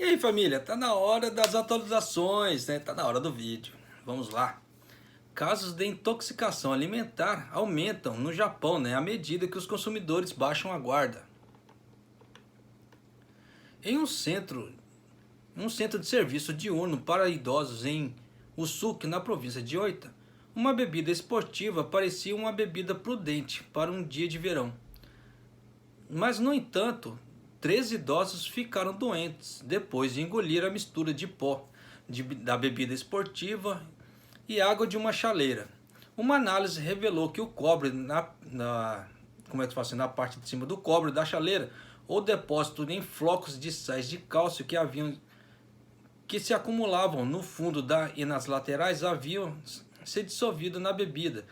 E aí, família, tá na hora das atualizações, né? Tá na hora do vídeo. Vamos lá. Casos de intoxicação alimentar aumentam no Japão, né, à medida que os consumidores baixam a guarda. Em um centro de serviço diurno para idosos em Usuki, na província de Oita, uma bebida esportiva parecia uma bebida prudente para um dia de verão. Mas, no entanto, 13 idosos ficaram doentes depois de engolir a mistura de pó da bebida esportiva e água de uma chaleira. Uma análise revelou que o cobre como é que fala assim, na parte de cima do cobre da chaleira, ou depósito em flocos de sais de cálcio que se acumulavam no fundo e nas laterais haviam se dissolvido na bebida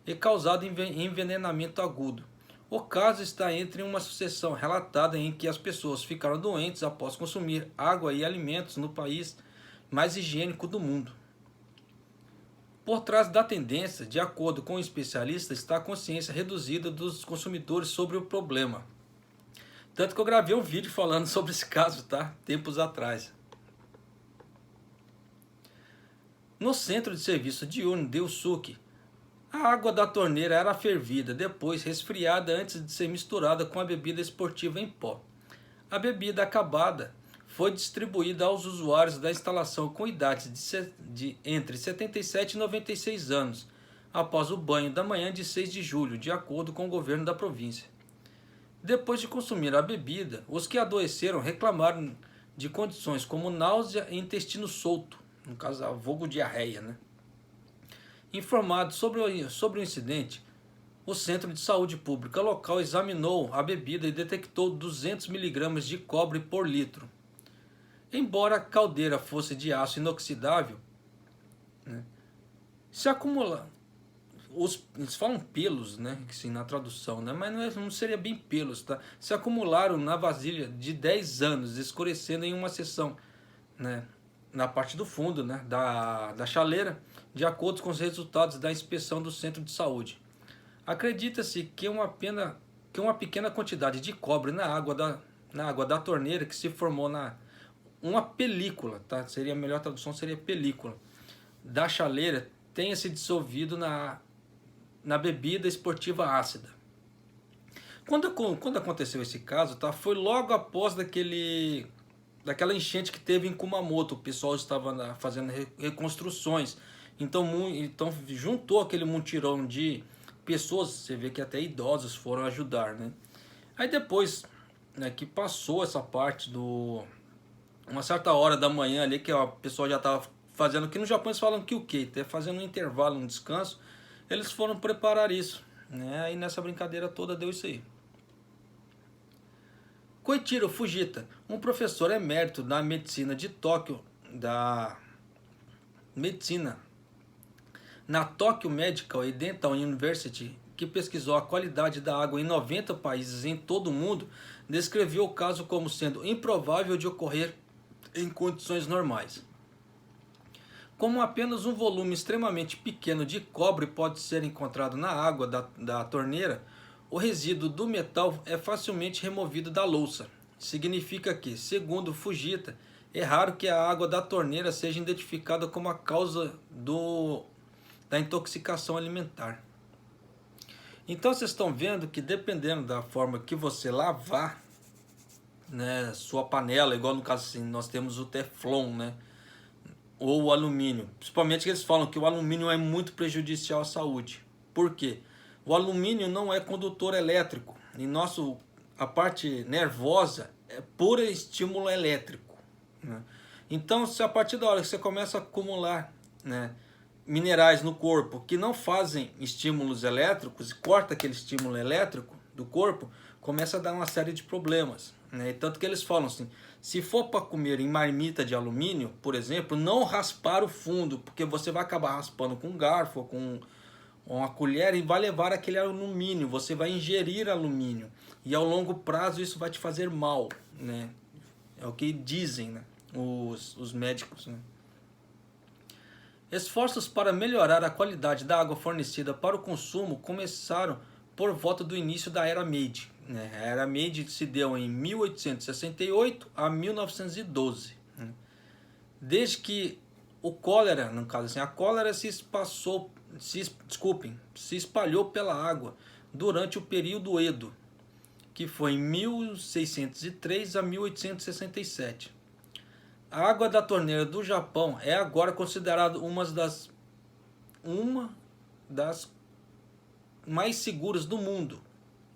e causado envenenamento agudo. O caso está entre uma sucessão relatada em que as pessoas ficaram doentes após consumir água e alimentos no país mais higiênico do mundo. Por trás da tendência, de acordo com o especialista, está a consciência reduzida dos consumidores sobre o problema. Tanto que eu gravei um vídeo falando sobre esse caso, tá? Tempos atrás. No centro de serviço diurno de Usuki, a água da torneira era fervida, depois resfriada antes de ser misturada com a bebida esportiva em pó. A bebida acabada foi distribuída aos usuários da instalação com idades entre 77 e 96 anos, após o banho da manhã de 6 de julho, de acordo com o governo da província. Depois de consumir a bebida, os que adoeceram reclamaram de condições como náusea e intestino solto, no caso, vulgo diarreia, né? Informado sobre o incidente, o Centro de Saúde Pública local examinou a bebida e detectou 200 miligramas de cobre por litro. Embora a caldeira fosse de aço inoxidável, né, se acumula. Eles falam pelos, né, assim, na tradução, né, mas não seria bem pelos, tá? Se acumularam na vasilha de 10 anos, escurecendo em uma seção, né, na parte do fundo, né, da chaleira, de acordo com os resultados da inspeção do centro de saúde. Acredita-se que uma pequena quantidade de cobre na água da torneira que se formou uma película, tá? Seria a melhor tradução, seria película da chaleira, tenha se dissolvido na bebida esportiva ácida. Quando aconteceu esse caso, tá? Foi logo após daquela enchente que teve em Kumamoto. O pessoal estava fazendo reconstruções, então juntou aquele mutirão de pessoas, você vê que até idosos foram ajudar, né? Aí depois, né, que passou essa parte uma certa hora da manhã ali, que a pessoa já estava fazendo, que no Japão eles falam que o quê? Fazendo um intervalo, um descanso, eles foram preparar isso, né? Aí nessa brincadeira toda deu isso aí. Koichiro Fujita, um professor emérito da medicina de Tóquio, na Tokyo Medical and Dental University, que pesquisou a qualidade da água em 90 países em todo o mundo, descreveu o caso como sendo improvável de ocorrer em condições normais. Como apenas um volume extremamente pequeno de cobre pode ser encontrado na água da torneira, o resíduo do metal é facilmente removido da louça. Significa que, segundo Fujita, é raro que a água da torneira seja identificada como a causa da intoxicação alimentar. Então vocês estão vendo que, dependendo da forma que você lavar, né, sua panela, igual no caso assim, nós temos o Teflon, né, ou o alumínio. Principalmente que eles falam que o alumínio é muito prejudicial à saúde. Por quê? O alumínio não é condutor elétrico. A parte nervosa é puro estímulo elétrico, né? Então, se a partir da hora que você começa a acumular, né, minerais no corpo que não fazem estímulos elétricos e corta aquele estímulo elétrico do corpo, começa a dar uma série de problemas, né? E tanto que eles falam assim, se for para comer em marmita de alumínio, por exemplo, não raspar o fundo, porque você vai acabar raspando com um garfo ou com uma colher e vai levar aquele alumínio, você vai ingerir alumínio e ao longo prazo isso vai te fazer mal, né? É o que dizem, né, os médicos, né? Esforços para melhorar a qualidade da água fornecida para o consumo começaram por volta do início da Era Meiji, né? A Era Meiji se deu em 1868 a 1912. Desde que o cólera, no caso assim, a cólera se espalhou pela água durante o período Edo, que foi em 1603 a 1867. A água da torneira do Japão é agora considerada uma das mais seguras do mundo.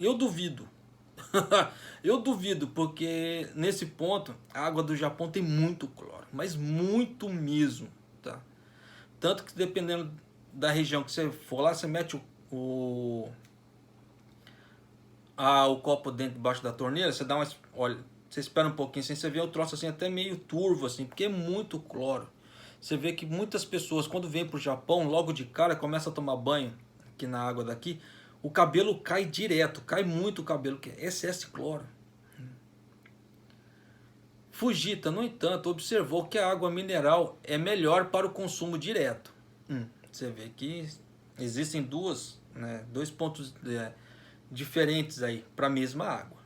Eu duvido. Eu duvido, porque nesse ponto a água do Japão tem muito cloro, mas muito mesmo, tá? Tanto que dependendo da região que você for lá, você mete o copo dentro debaixo da torneira, você dá umas, olha, você espera um pouquinho assim, você vê o troço assim até meio turvo assim, porque é muito cloro. Você vê que muitas pessoas quando vêm para o Japão, logo de cara começa a tomar banho aqui na água daqui, o cabelo cai direto, cai muito o cabelo, que é excesso de cloro. Fujita, no entanto, observou que a água mineral é melhor para o consumo direto. Você vê que existem dois pontos diferentes aí para a mesma água.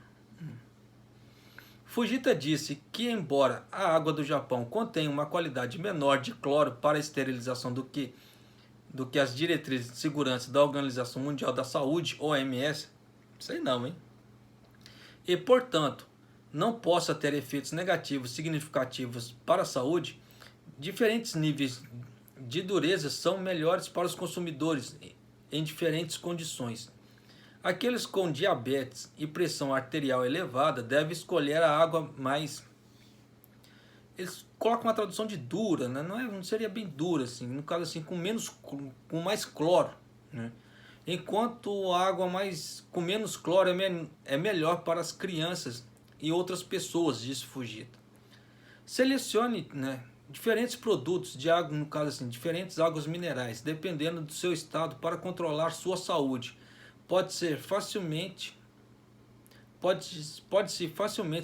Fujita disse que, embora a água do Japão contenha uma qualidade menor de cloro para a esterilização do que as diretrizes de segurança da Organização Mundial da Saúde, OMS, sei não, hein? E, portanto, não possa ter efeitos negativos significativos para a saúde, diferentes níveis de dureza são melhores para os consumidores em diferentes condições. Aqueles com diabetes e pressão arterial elevada devem escolher a água mais... Eles colocam uma tradução de dura, né? Não seria bem dura, assim, no caso assim, com mais cloro, né? Enquanto a água com menos cloro é melhor para as crianças e outras pessoas, disse Fujita. Selecione, né, diferentes produtos de água, no caso assim, diferentes águas minerais, dependendo do seu estado, para controlar sua saúde. Pode-se facilmente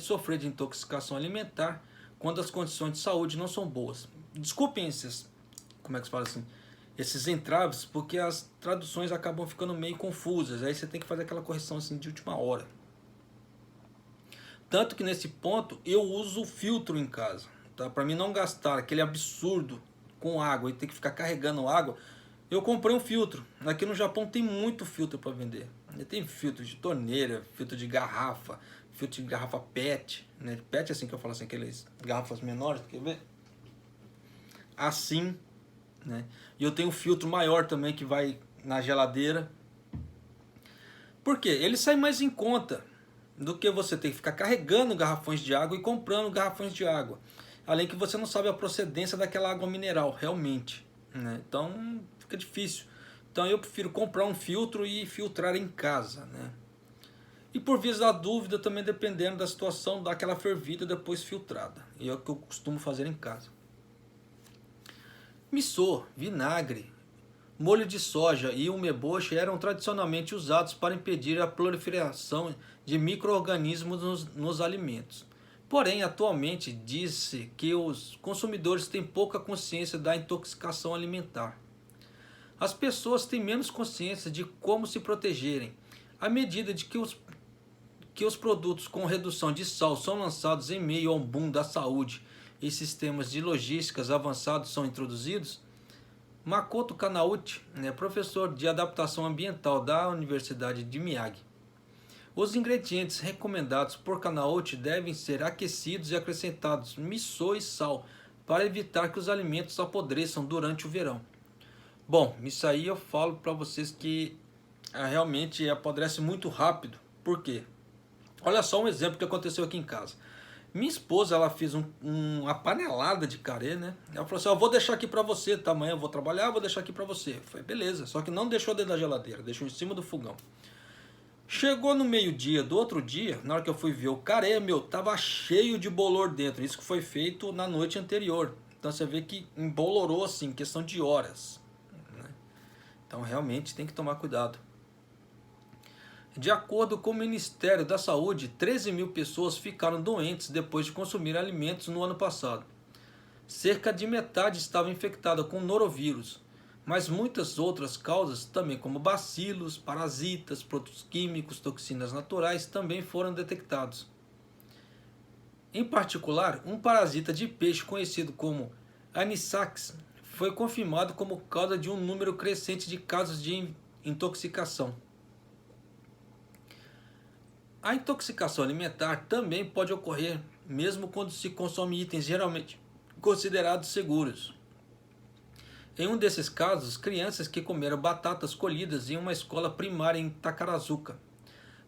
sofrer de intoxicação alimentar quando as condições de saúde não são boas. Desculpem como é que se fala assim, esses entraves, porque as traduções acabam ficando meio confusas, aí você tem que fazer aquela correção assim de última hora. Tanto que nesse ponto eu uso filtro em casa, tá? Para mim não gastar aquele absurdo com água e ter que ficar carregando água, eu comprei um filtro. Aqui no Japão tem muito filtro para vender. Tem filtro de torneira, filtro de garrafa PET, né? PET é assim que eu falo assim, aquelas garrafas menores, quer ver? Assim, né? E eu tenho um filtro maior também que vai na geladeira. Por quê? Ele sai mais em conta do que você ter que ficar carregando garrafões de água e comprando garrafões de água. Além que você não sabe a procedência daquela água mineral, realmente, né? Então fica difícil. Então eu prefiro comprar um filtro e filtrar em casa, né? E por via da dúvida, também dependendo da situação, dar aquela fervida depois filtrada. E é o que eu costumo fazer em casa. Miso, vinagre, molho de soja e umeboshi eram tradicionalmente usados para impedir a proliferação de micro-organismos nos alimentos. Porém, atualmente diz-se que os consumidores têm pouca consciência da intoxicação alimentar. As pessoas têm menos consciência de como se protegerem, à medida de que os produtos com redução de sal são lançados em meio ao boom da saúde e sistemas de logísticas avançados são introduzidos. Makoto Kanauchi, professor de adaptação ambiental da Universidade de Miyagi. Os ingredientes recomendados por Kanauchi devem ser aquecidos e acrescentados miso e sal para evitar que os alimentos apodreçam durante o verão. Bom, isso aí eu falo para vocês que realmente apodrece muito rápido. Por quê? Olha só um exemplo que aconteceu aqui em casa. Minha esposa, ela fez uma panelada de carê, né? Ela falou assim, eu vou deixar aqui pra você, tá? Amanhã eu vou trabalhar, vou deixar aqui pra você. Eu falei, beleza. Só que não deixou dentro da geladeira, deixou em cima do fogão. Chegou no meio-dia do outro dia, na hora que eu fui ver o carê, tava cheio de bolor dentro. Isso que foi feito na noite anterior. Então você vê que embolorou assim, em questão de horas, né? Então realmente tem que tomar cuidado. De acordo com o Ministério da Saúde, 13 mil pessoas ficaram doentes depois de consumir alimentos no ano passado. Cerca de metade estava infectada com norovírus, mas muitas outras causas, também como bacilos, parasitas, produtos químicos, toxinas naturais, também foram detectados. Em particular, um parasita de peixe conhecido como anissax foi confirmado como causa de um número crescente de casos de intoxicação. A intoxicação alimentar também pode ocorrer mesmo quando se consome itens geralmente considerados seguros. Em um desses casos, crianças que comeram batatas colhidas em uma escola primária em Takarazuka,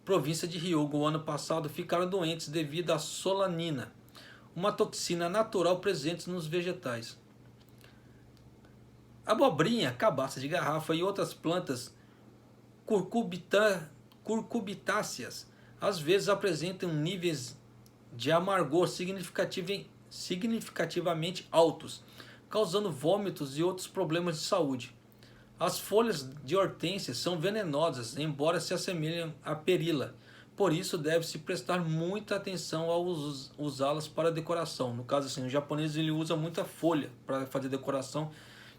província de Hyogo, o ano passado, ficaram doentes devido à solanina, uma toxina natural presente nos vegetais. Abobrinha, cabaça de garrafa e outras plantas curcubitáceas às vezes apresentam níveis de amargor significativamente altos, causando vômitos e outros problemas de saúde. As folhas de hortênsia são venenosas, embora se assemelhem à perila. Por isso, deve-se prestar muita atenção ao usá-las para decoração. No caso, assim, o japonês ele usa muita folha para fazer decoração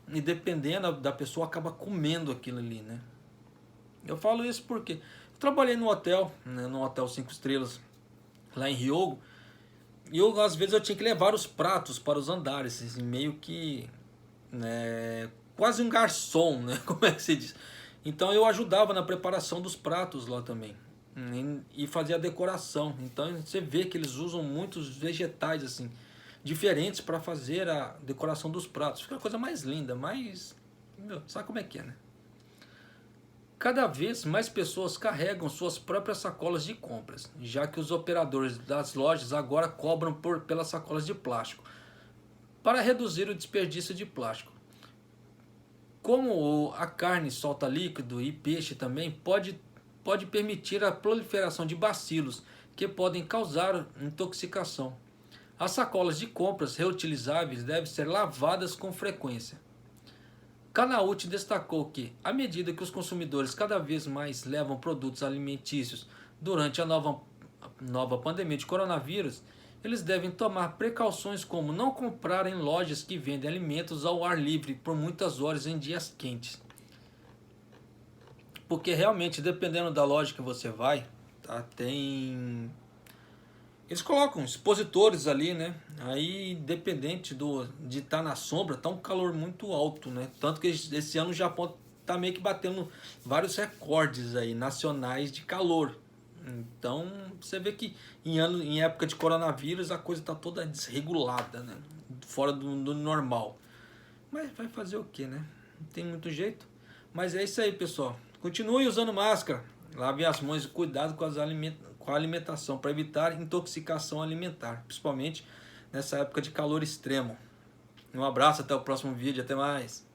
e dependendo da pessoa acaba comendo aquilo ali, né? Eu falo isso porque eu trabalhei no hotel, né, no hotel 5 estrelas lá em Hyogo, e às vezes eu tinha que levar os pratos para os andares, assim, meio que, né, quase um garçom, né? Como é que se diz? Então eu ajudava na preparação dos pratos lá também e fazia a decoração. Então você vê que eles usam muitos vegetais assim diferentes para fazer a decoração dos pratos. Fica a coisa mais linda, mais, sabe como é que é, né? Cada vez mais pessoas carregam suas próprias sacolas de compras, já que os operadores das lojas agora cobram pelas sacolas de plástico, para reduzir o desperdício de plástico. Como a carne solta líquido e peixe também pode permitir a proliferação de bacilos que podem causar intoxicação. As sacolas de compras reutilizáveis devem ser lavadas com frequência. Kanauchi destacou que, à medida que os consumidores cada vez mais levam produtos alimentícios durante a nova pandemia de coronavírus, eles devem tomar precauções como não comprar em lojas que vendem alimentos ao ar livre por muitas horas em dias quentes. Porque realmente, dependendo da loja que você vai, tá, eles colocam expositores ali, né? Aí, independente de estar na sombra, tá um calor muito alto, né? Tanto que esse ano o Japão tá meio que batendo vários recordes aí nacionais de calor. Então, você vê que em época de coronavírus a coisa tá toda desregulada, né? Fora do normal. Mas vai fazer o que, né? Não tem muito jeito. Mas é isso aí, pessoal. Continue usando máscara. Lave as mãos e cuidado com a alimentação para evitar intoxicação alimentar, principalmente nessa época de calor extremo. Um abraço, até o próximo vídeo, até mais.